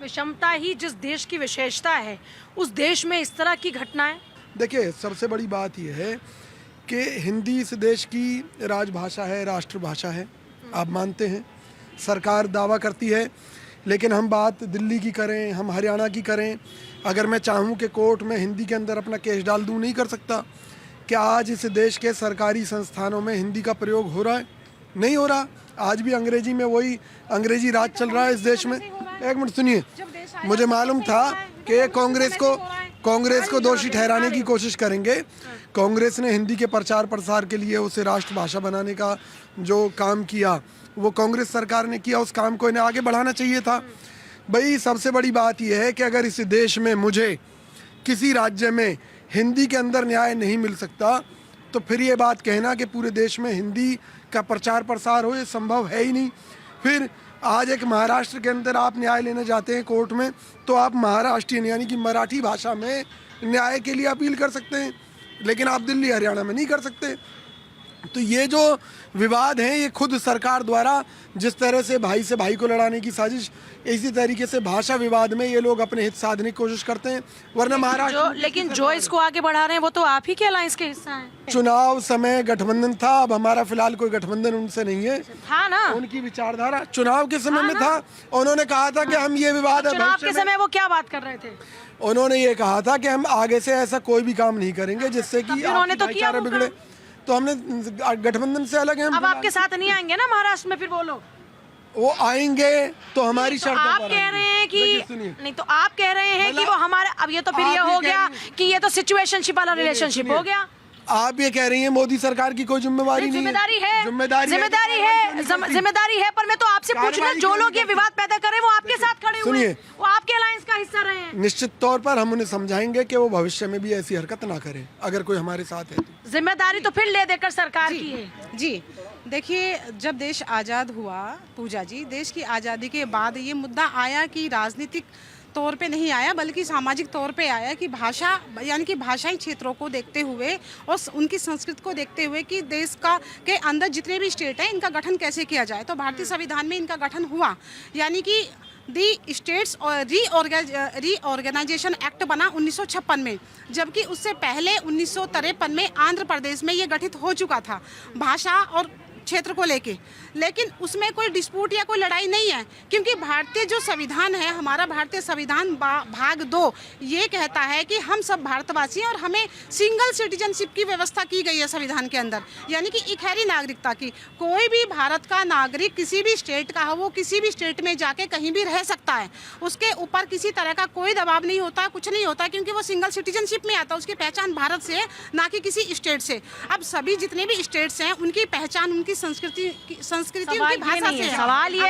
विषमता ही जिस देश की विशेषता है, उस देश में इस तरह की घटनाएं। देखिए, सबसे बड़ी बात यह है कि हिंदी इस देश की राजभाषा है, राष्ट्रभाषा है। आप मानते हैं, सरकार दावा करती है, लेकिन हम बात दिल्ली की करें, हम हरियाणा की करें, अगर मैं चाहूँ कि कोर्ट में हिंदी के अंदर अपना केस डाल दूँ, नहीं कर सकता। क्या आज इस देश के सरकारी संस्थानों में हिंदी का प्रयोग हो रहा है? नहीं हो रहा। आज भी अंग्रेजी में वही अंग्रेजी राज चल रहा है इस देश में। एक मिनट सुनिए, मुझे मालूम था कि कांग्रेस को दोषी ठहराने की कोशिश करेंगे। कांग्रेस ने हिंदी के प्रचार प्रसार के लिए उसे राष्ट्रभाषा बनाने का जो काम किया, वो कांग्रेस सरकार ने किया। उस काम को इन्हें आगे बढ़ाना चाहिए था। भाई, सबसे बड़ी बात यह है कि अगर इस देश में मुझे किसी राज्य में हिंदी के अंदर न्याय नहीं मिल सकता, तो फिर ये बात कहना कि पूरे देश में हिंदी का प्रचार प्रसार हो, ये संभव है ही नहीं। फिर आज एक महाराष्ट्र के अंदर आप न्याय लेने जाते हैं कोर्ट में, तो आप महाराष्ट्रियन यानी कि मराठी भाषा में न्याय के लिए अपील कर सकते हैं, लेकिन आप दिल्ली हरियाणा में नहीं कर सकते। तो ये जो विवाद हैं, ये खुद सरकार द्वारा जिस तरह से भाई को लड़ाने की साजिश, इसी तरीके से भाषा विवाद में ये लोग अपने हित साधने की कोशिश करते हैं। वरना महाराष्ट्र लेकिन जो इसको आगे बढ़ा रहे हैं वो तो आप ही के अलायंस के हिस्सा हैं। चुनाव समय गठबंधन था, अब हमारा फिलहाल कोई गठबंधन उनसे नहीं है। था ना, उनकी विचारधारा चुनाव के समय में था। उन्होंने कहा था कि हम ये विवाद है, चुनाव के समय वो क्या बात कर रहे थे? उन्होंने ये कहा था कि हम आगे से ऐसा कोई भी काम नहीं करेंगे जिससे कि उन्होंने तो किया वो बिगड़े। तो हमने गठबंधन से अलग है। अब आपके साथ नहीं आएंगे ना महाराष्ट्र में फिर वो लोग? वो आएंगे तो हमारी शर्तों पर। आप कह रहे हैं कि नहीं, तो आप कह रहे हैं कि वो हमारे, अब ये तो फिर ये हो गया कि ये तो सिचुएशनशिप वाला रिलेशनशिप हो गया। आप ये कह रही हैं मोदी सरकार की कोई जिम्मेदारी नहीं है। जिम्मेदारी है, पर मैं तो आपसे पूछ रहा हूं, जो लोग ये विवाद पैदा कर रहे हैं वो आपके साथ खड़े हुए हैं, वो आपके अलायंस का हिस्सा रहे हैं। निश्चित तौर पर हम उन्हें समझाएंगे कि वो भविष्य में भी ऐसी हरकत ना करें अगर कोई हमारे साथ है तो। जिम्मेदारी तो फिर ले देकर सरकार की है। जी देखिए, जब देश आज़ाद हुआ पूजा जी, देश की आज़ादी के बाद ये मुद्दा आया कि राजनीतिक तौर पे नहीं आया, बल्कि सामाजिक तौर पे आया कि भाषा यानी कि भाषाई क्षेत्रों को देखते हुए और उनकी संस्कृति को देखते हुए कि देश का के अंदर जितने भी स्टेट हैं, इनका गठन कैसे किया जाए। तो भारतीय संविधान में इनका गठन हुआ, यानी कि दी स्टेट्स रीऑर्गेनाइजेशन एक्ट बना 1956 में, जबकि उससे पहले 1953 में आंध्र प्रदेश में ये गठित हो चुका था भाषा और क्षेत्र को लेके। लेकिन उसमें कोई डिस्प्यूट या कोई लड़ाई नहीं है, क्योंकि भारतीय जो संविधान है, हमारा भारतीय संविधान भाग 2 ये कहता है कि हम सब भारतवासी हैं और हमें सिंगल सिटीजनशिप की व्यवस्था की गई है संविधान के अंदर, यानी कि इकहरी नागरिकता की। कोई भी भारत का नागरिक किसी भी स्टेट का हो, वो किसी भी स्टेट में जाके कहीं भी रह सकता है, उसके ऊपर किसी तरह का कोई दबाव नहीं होता, कुछ नहीं होता, क्योंकि वो सिंगल सिटीजनशिप में आता है। उसकी पहचान भारत से है, ना कि किसी स्टेट से। अब सभी जितने भी स्टेट्स हैं, उनकी पहचान उनकी संस्कृति उनकी भाषा से है। सवाल ये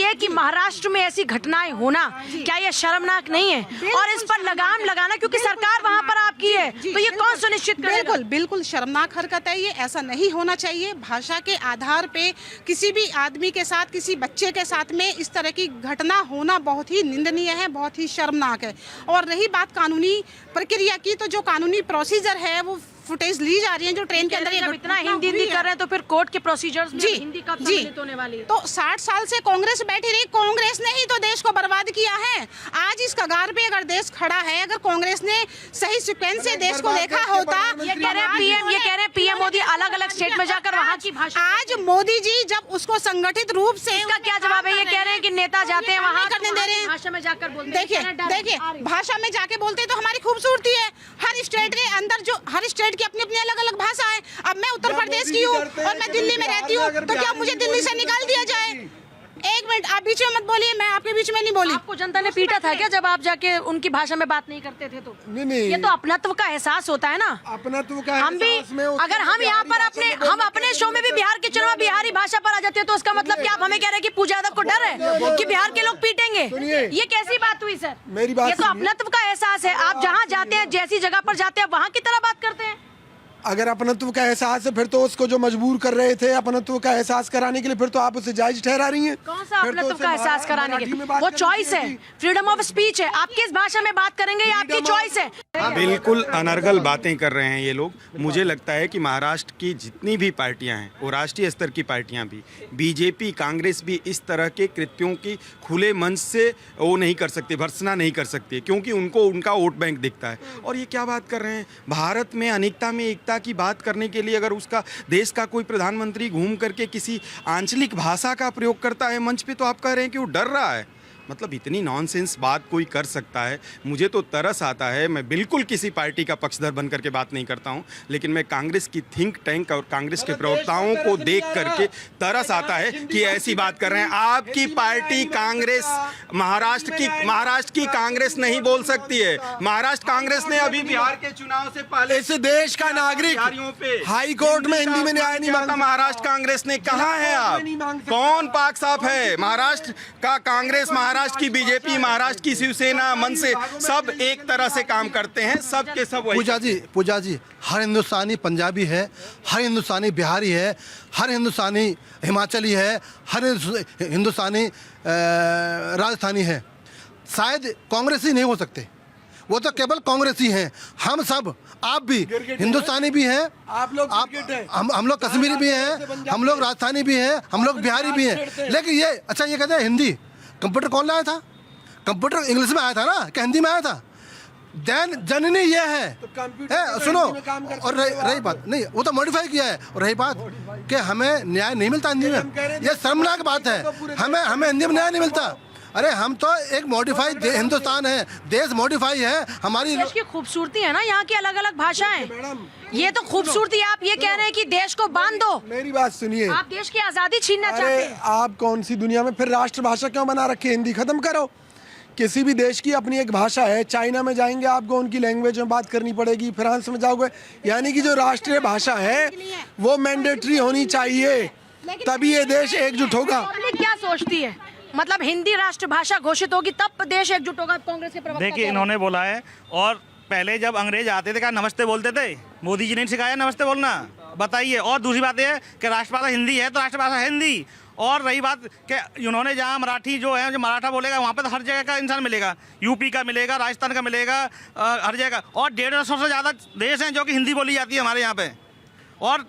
है कि महाराष्ट्र में ऐसी घटनाएं होना क्या ये शर्मनाक नहीं है? और इस पर लगाम लगाना, क्योंकि सरकार वहां पर आपकी है, तो ये कौन सुनिश्चित करेगा? बिल्कुल शर्मनाक हरकत है ये, ऐसा नहीं होना चाहिए। भाषा के आधार पे किसी भी आदमी के साथ, किसी बच्चे के साथ में इस तरह की घटना होना बहुत ही निंदनीय है, बहुत ही शर्मनाक है। और रही बात कानूनी प्रक्रिया की, तो जो कानूनी प्रोसीजर है वो फुटेज ली जा रही है जो ट्रेन के अंदर ये इतना हिंदी कर रहे हैं, तो फिर कोर्ट के प्रोसीजर्स में हिंदी कब सम्मिलित होने वाली है? तो 60 साल से कांग्रेस बैठी रही, कांग्रेस ने ही तो देश को बर्बाद किया है। आज इस कगार पे अगर देश खड़ा है, अगर कांग्रेस ने सही सीक्वेंस से देश को देखा होता। ये कह रहे हैं पीएम मोदी अलग अलग स्टेट में जाकर वहाँ की भाषा। आज मोदी जी जब उसको संगठित रूप से, इसका क्या जवाब है? ये कह रहे हैं कि नेता जाते हैं वहाँ करने दे रहे हैं, भाषा में जाकर बोलते हैं। देखिए भाषा में जाके बोलते हैं तो हमारी खूबसूरती है। हर स्टेट के अंदर जो हर स्टेट की अपनी अपनी अलग अलग भाषा है। अब मैं उत्तर प्रदेश की हूँ और मैं दिल्ली में रहती हूँ, तो क्या मुझे दिल्ली से निकाल दिया जाए? एक मिनट, आप बीच में मत बोलिए, मैं आपके बीच में नहीं बोली। आपको जनता ने पीटा था क्या जब आप जाके उनकी भाषा में बात नहीं करते थे? तो नहीं, ये तो अपनत्व का एहसास होता है ना। अपनत्व का हम भी, अगर हम यहाँ पर अपने शो में भी बिहार के चुनाव बिहारी भाषा पर आ जाते हैं, तो उसका मतलब क्या आप हमें कह रहे हैं कि पूजा यादव को डर है कि बिहार के लोग पीटेंगे? ये कैसी बात हुई सर? मेरी बात, ये तो अपनत्व का एहसास है। आप जहाँ जाते हैं, जैसी जगह पर जाते हैं, वहाँ की तरह बात करते हैं। अगर अपनत्व का एहसास है फिर तो उसको जो मजबूर कर रहे थे अपनत्व का एहसास कराने के लिए, फिर तो आप उसे जायज ठहरा रही हैं। कौन सा फिर तो अपनत्व उसे का एहसास कराने के मराठी में लिए? बात वो करनी चॉइस है, चाहिए। फ्रीडम ऑफ स्पीच है। आप किस भाषा में बात करेंगे ये आपकी चॉइस है। बिल्कुल अनर्गल बातें कर रहे हैं ये लोग। मुझे लगता है कि महाराष्ट्र की जितनी भी पार्टियां हैं, वो राष्ट्रीय स्तर की पार्टियां भी, बीजेपी, कांग्रेस भी इस तरह के कृत्यों की खुले मंच से वो नहीं कर सकती, भर्त्सना नहीं कर सकती, क्योंकि उनको उनका वोट बैंक दिखता है। और ये क्या बात कर रहे हैं? भारत में अनेकता में एकता की बात करने के लिए अगर उसका देश का कोई प्रधानमंत्री घूम करके किसी आंचलिक भाषा का प्रयोग करता है मंच पे, तो आप कह रहे हैं कि वो डर रहा है। मतलब इतनी नॉनसेंस बात कोई कर सकता है? मुझे तो तरस आता है। मैं बिल्कुल किसी पार्टी का पक्षधर बन करके बात नहीं करता हूं, लेकिन मैं कांग्रेस की थिंक टैंक और कांग्रेस के प्रवक्ताओं को देख करके तरस आता है कि ऐसी बात कर रहे हैं। आपकी पार्टी कांग्रेस महाराष्ट्र की कांग्रेस नहीं बोल सकती है। महाराष्ट्र कांग्रेस ने अभी बिहार के चुनाव से पहले इस देश का नागरिक हाई कोर्ट में हिंदी में न्याय नहीं मांगता। महाराष्ट्र कांग्रेस ने कहा है आप कौन पाक साफ है? महाराष्ट्र का कांग्रेस, महाराष्ट्र की बीजेपी, महाराष्ट्र की शिवसेना, मन से सब एक तरह से काम करते हैं, सब के सब वही। पूजा जी, हर हिंदुस्तानी पंजाबी है, हर हिंदुस्तानी बिहारी है, हर हिंदुस्तानी हिमाचली है, हर हिंदुस्तानी राजस्थानी है। शायद कांग्रेसी नहीं हो सकते, वो तो केवल कांग्रेसी हैं। हम सब, आप भी हिंदुस्तानी भी हैं, आप लोग हम लोग कश्मीरी भी हैं, हम लोग राजस्थानी भी हैं, हम लोग बिहारी भी हैं। लेकिन ये अच्छा, ये कहते हैं हिंदी, कंप्यूटर कौन लाया था? कंप्यूटर इंग्लिश में आया था ना, क्या हिंदी में आया था? देन जननी ये है, सुनो। और रही बात नहीं, वो तो मॉडिफाई किया है। और रही बात कि हमें न्याय नहीं मिलता हिंदी में, ये शर्मनाक बात है। हमें हिंदी में न्याय नहीं मिलता। अरे हम तो एक मॉडिफाई हिंदुस्तान है, देश मॉडिफाई है। हमारी देश की खूबसूरती है ना, यहाँ की अलग अलग भाषाएं, ये तो खूबसूरती है। आप ये कह रहे हैं कि देश को बांध दो, मेरी बात सुनिए। आप देश की आजादी छीनना चाहते अरे हैं। आप कौन सी दुनिया में फिर राष्ट्रभाषा क्यों बना रखी है? हिंदी खत्म करो। किसी भी देश की अपनी एक भाषा है। चाइना में जाएंगे आपको उनकी लैंग्वेज में बात करनी पड़ेगी, फ्रांस में जाओगे, यानी कि जो राष्ट्रीय भाषा है वो मैंडेटरी होनी चाहिए, तभी ये देश एकजुट होगा। पब्लिक क्या सोचती है? मतलब हिंदी राष्ट्रभाषा घोषित होगी तब देश एकजुट होगा। कांग्रेस के प्रवक्ता देखिए, इन्होंने बोला है। और पहले जब अंग्रेज आते थे क्या नमस्ते बोलते थे? मोदी जी ने सिखाया नमस्ते बोलना, बताइए। और दूसरी बात यह है कि राष्ट्रभाषा हिंदी है तो राष्ट्रभाषा है हिंदी। और रही बात कि उन्होंने जहाँ मराठी जो है, जो मराठा बोलेगा वहाँ पे तो हर जगह का इंसान मिलेगा, यूपी का मिलेगा, राजस्थान का मिलेगा, हर जगह। और 150 से ज़्यादा देश हैं जो कि हिंदी बोली जाती है हमारे यहाँ पे। और